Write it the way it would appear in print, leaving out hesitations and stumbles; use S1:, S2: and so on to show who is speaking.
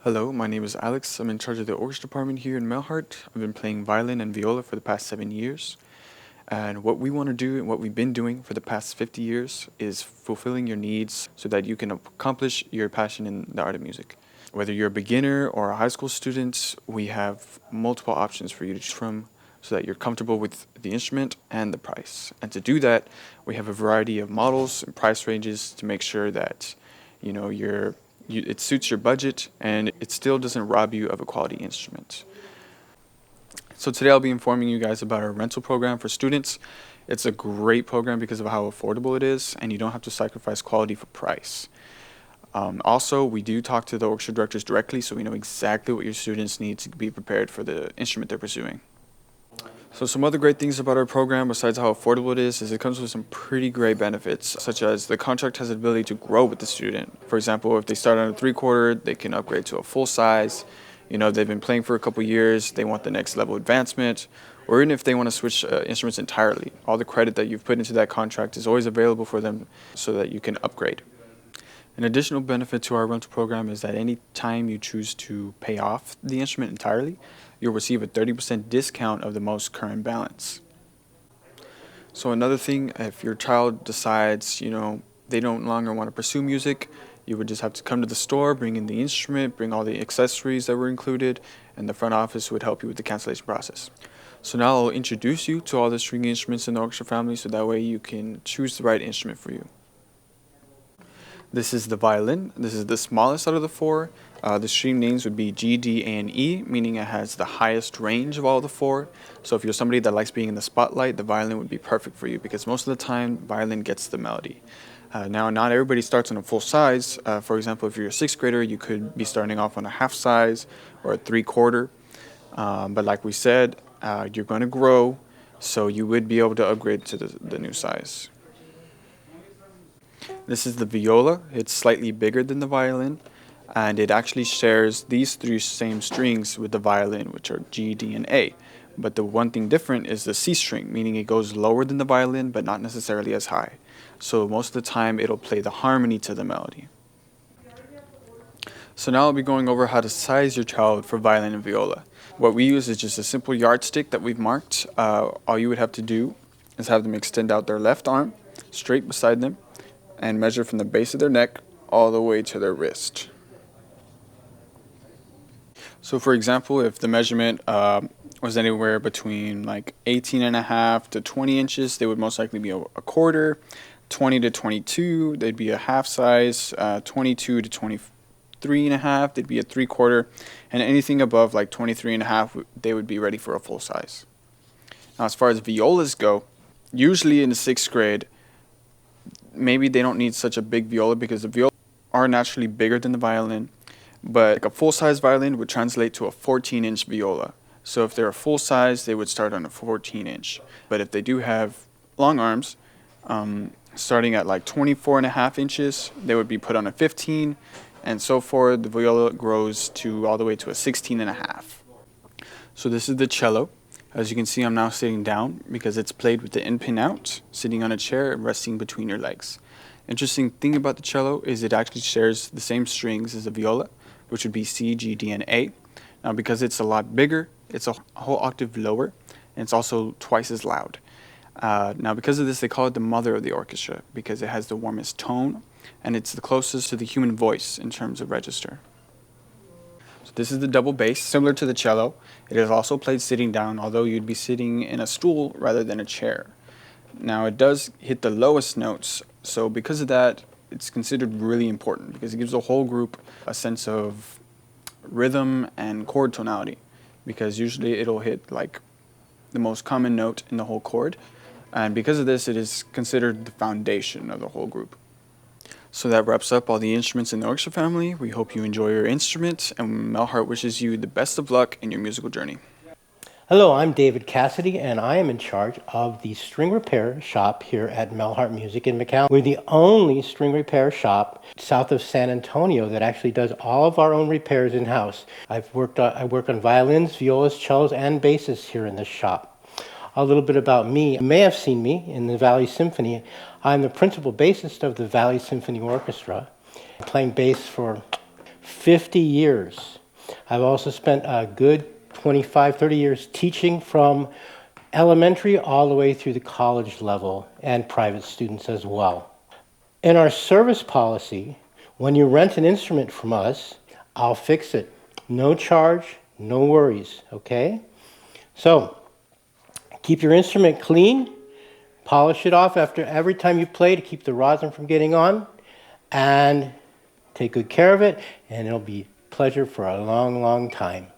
S1: Hello, my name is Alex. I'm in charge of the Orchestra Department here in Melhart. I've been playing violin and viola for the past 7 years. And what we want to do and what we've been doing for the past 50 years is fulfilling your needs so that you can accomplish your passion in the art of music. Whether you're a beginner or a high school student, we have multiple options for you to choose from so that you're comfortable with the instrument and the price. And to do that, we have a variety of models and price ranges to make sure that it suits your budget and it still doesn't rob you of a quality instrument. So today I'll be informing you guys about our rental program for students. It's a great program because of how affordable it is, and you don't have to sacrifice quality for price. Also, we do talk to the orchestra directors directly, so we know exactly what your students need to be prepared for the instrument they're pursuing. So some other great things about our program, besides how affordable it is it comes with some pretty great benefits, such as the contract has the ability to grow with the student. For example, if they start on a 3/4, they can upgrade to a full size. They've been playing for a couple years, they want the next level advancement, or even if they want to switch instruments entirely. All the credit that you've put into that contract is always available for them so that you can upgrade. An additional benefit to our rental program is that any time you choose to pay off the instrument entirely, you'll receive a 30% discount of the most current balance. So another thing, if your child decides, they no longer want to pursue music, you would just have to come to the store, bring in the instrument, bring all the accessories that were included, and the front office would help you with the cancellation process. So now I'll introduce you to all the string instruments in the orchestra family so that way you can choose the right instrument for you. This is the violin. This is the smallest out of the four. The string names would be G, D, A, and E, meaning it has the highest range of all the four. So if you're somebody that likes being in the spotlight, the violin would be perfect for you because most of the time, violin gets the melody. Now, not everybody starts on a full size. For example, if you're a sixth grader, you could be starting off on a half size or a 3/4. But like we said, you're going to grow, so you would be able to upgrade to the new size. This is the viola. It's slightly bigger than the violin, and it actually shares these three same strings with the violin, which are G, D, and A. But the one thing different is the C string, meaning it goes lower than the violin, but not necessarily as high. So most of the time, it'll play the harmony to the melody. So now I'll be going over how to size your child for violin and viola. What we use is just a simple yardstick that we've marked. All you would have to do is have them extend out their left arm straight beside them and measure from the base of their neck all the way to their wrist. So for example, if the measurement was anywhere between like 18.5 to 20 inches, they would most likely be a quarter. 20 to 22, they'd be a half size. 22 to 23.5, they'd be a 3/4. And anything above like 23.5, they would be ready for a full size. Now, as far as violas go, usually in the 6th grade, maybe they don't need such a big viola because the violas are naturally bigger than the violin, but like a full-size violin would translate to a 14-inch viola. So if they're a full size, they would start on a 14-inch. But if they do have long arms, starting at like 24.5 inches, they would be put on a 15, and so forth. The viola grows to all the way to a 16.5. So this is the cello. As you can see, I'm now sitting down because it's played with the end pin out, sitting on a chair and resting between your legs. Interesting thing about the cello is it actually shares the same strings as the viola, which would be C, G, D, and A. Now, because it's a lot bigger, it's a whole octave lower, and it's also twice as loud. Now, because of this, they call it the mother of the orchestra because it has the warmest tone, and it's the closest to the human voice in terms of register. So this is the double bass, similar to the cello. It is also played sitting down, although you'd be sitting in a stool rather than a chair. Now, it does hit the lowest notes, so because of that, it's considered really important because it gives the whole group a sense of rhythm and chord tonality, because usually it'll hit like the most common note in the whole chord, and because of this, it is considered the foundation of the whole group. So that wraps up all the instruments in the orchestra family. We hope you enjoy your instrument, and Melhart wishes you the best of luck in your musical journey.
S2: Hello, I'm David Cassidy, and I am in charge of the string repair shop here at Melhart Music in Mcallen. We're the only string repair shop south of San Antonio that actually does all of our own repairs in-house. I work on violins, violas, cellos, and basses here in this shop. A little bit about me. You may have seen me in the Valley Symphony. I'm the principal bassist of the Valley Symphony Orchestra, playing bass for 50 years. I've also spent a good 25, 30 years teaching from elementary all the way through the college level and private students as well. In our service policy, when you rent an instrument from us, I'll fix it. No charge, no worries, okay? So, keep your instrument clean, polish it off after every time you play to keep the rosin from getting on, and take good care of it, and it'll be a pleasure for a long, long time.